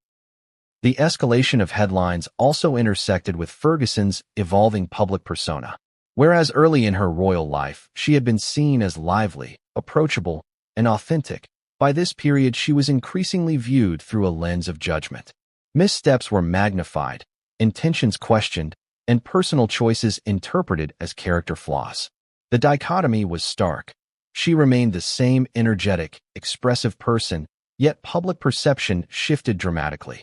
The escalation of headlines also intersected with Ferguson's evolving public persona. Whereas early in her royal life, she had been seen as lively, approachable, and authentic, by this period she was increasingly viewed through a lens of judgment. Missteps were magnified, intentions questioned, and personal choices interpreted as character flaws. The dichotomy was stark. She remained the same energetic, expressive person, yet public perception shifted dramatically.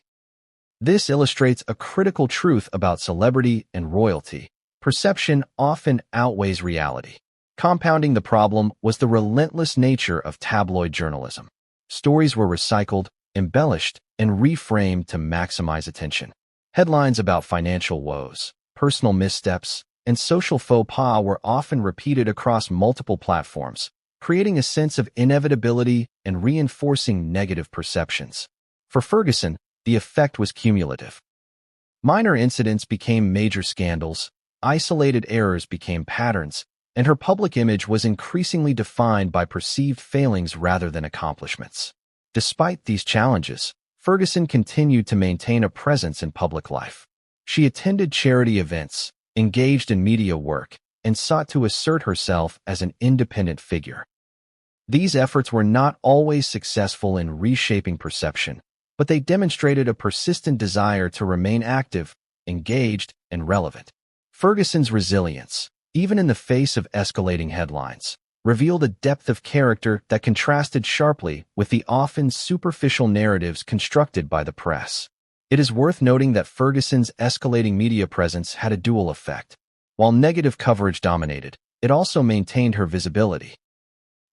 This illustrates a critical truth about celebrity and royalty. Perception often outweighs reality. Compounding the problem was the relentless nature of tabloid journalism. Stories were recycled, embellished, and reframed to maximize attention. Headlines about financial woes, personal missteps, and social faux pas were often repeated across multiple platforms, creating a sense of inevitability and reinforcing negative perceptions. For Ferguson, the effect was cumulative. Minor incidents became major scandals, isolated errors became patterns, and her public image was increasingly defined by perceived failings rather than accomplishments. Despite these challenges, Ferguson continued to maintain a presence in public life. She attended charity events, engaged in media work, and sought to assert herself as an independent figure. These efforts were not always successful in reshaping perception, but they demonstrated a persistent desire to remain active, engaged, and relevant. Ferguson's resilience, even in the face of escalating headlines, revealed a depth of character that contrasted sharply with the often superficial narratives constructed by the press. It is worth noting that Ferguson's escalating media presence had a dual effect. While negative coverage dominated, it also maintained her visibility.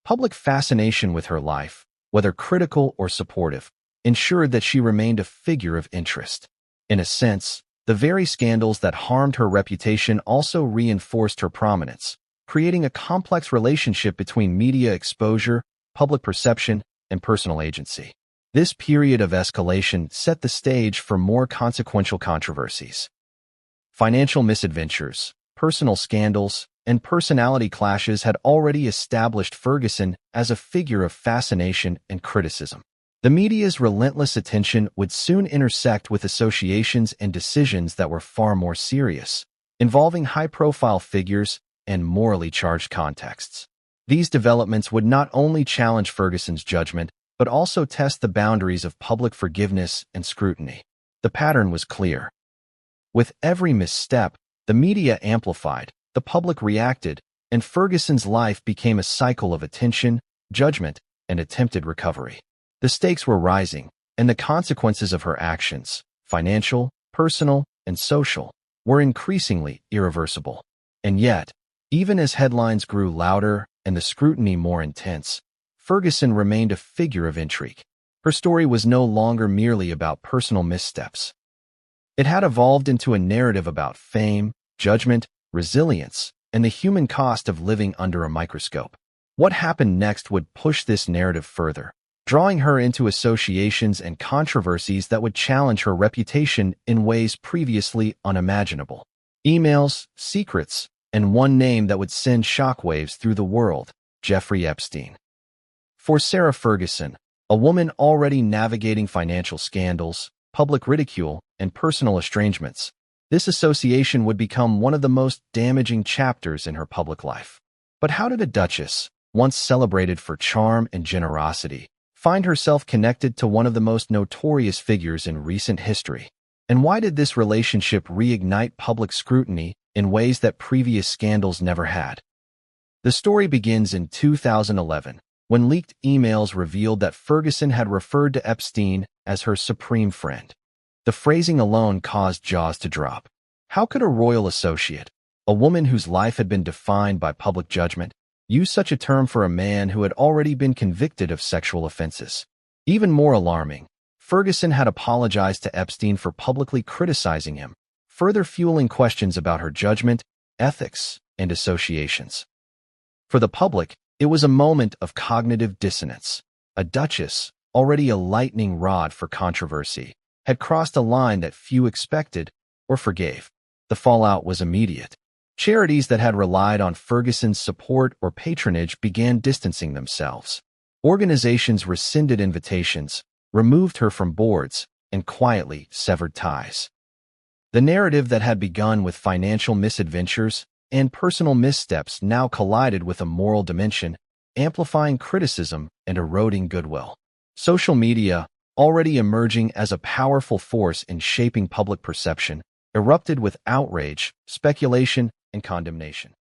Public fascination with her life, whether critical or supportive, ensured that she remained a figure of interest. In a sense, the very scandals that harmed her reputation also reinforced her prominence, creating a complex relationship between media exposure, public perception, and personal agency. This period of escalation set the stage for more consequential controversies. Financial misadventures, personal scandals, and personality clashes had already established Ferguson as a figure of fascination and criticism. The media's relentless attention would soon intersect with associations and decisions that were far more serious, involving high-profile figures and morally charged contexts. These developments would not only challenge Ferguson's judgment, but also test the boundaries of public forgiveness and scrutiny. The pattern was clear. With every misstep, the media amplified, the public reacted, and Ferguson's life became a cycle of attention, judgment, and attempted recovery. The stakes were rising, and the consequences of her actions, financial, personal, and social, were increasingly irreversible. And yet, even as headlines grew louder and the scrutiny more intense, Ferguson remained a figure of intrigue. Her story was no longer merely about personal missteps. It had evolved into a narrative about fame, judgment, resilience, and the human cost of living under a microscope. What happened next would push this narrative further, drawing her into associations and controversies that would challenge her reputation in ways previously unimaginable. Emails, secrets, and one name that would send shockwaves through the world: Jeffrey Epstein. For Sarah Ferguson, a woman already navigating financial scandals, public ridicule, and personal estrangements, this association would become one of the most damaging chapters in her public life. But how did a duchess, once celebrated for charm and generosity, find herself connected to one of the most notorious figures in recent history? And why did this relationship reignite public scrutiny in ways that previous scandals never had? The story begins in 2011, when leaked emails revealed that Ferguson had referred to Epstein as her supreme friend. The phrasing alone caused jaws to drop. How could a royal associate, a woman whose life had been defined by public judgment, use such a term for a man who had already been convicted of sexual offenses? Even more alarming, Ferguson had apologized to Epstein for publicly criticizing him, further fueling questions about her judgment, ethics, and associations. For the public, it was a moment of cognitive dissonance. A duchess, already a lightning rod for controversy, had crossed a line that few expected or forgave. The fallout was immediate. Charities that had relied on Ferguson's support or patronage began distancing themselves. Organizations rescinded invitations, removed her from boards, and quietly severed ties. The narrative that had begun with financial misadventures and personal missteps now collided with a moral dimension, amplifying criticism and eroding goodwill. Social media, already emerging as a powerful force in shaping public perception, erupted with outrage, speculation, and condemnation.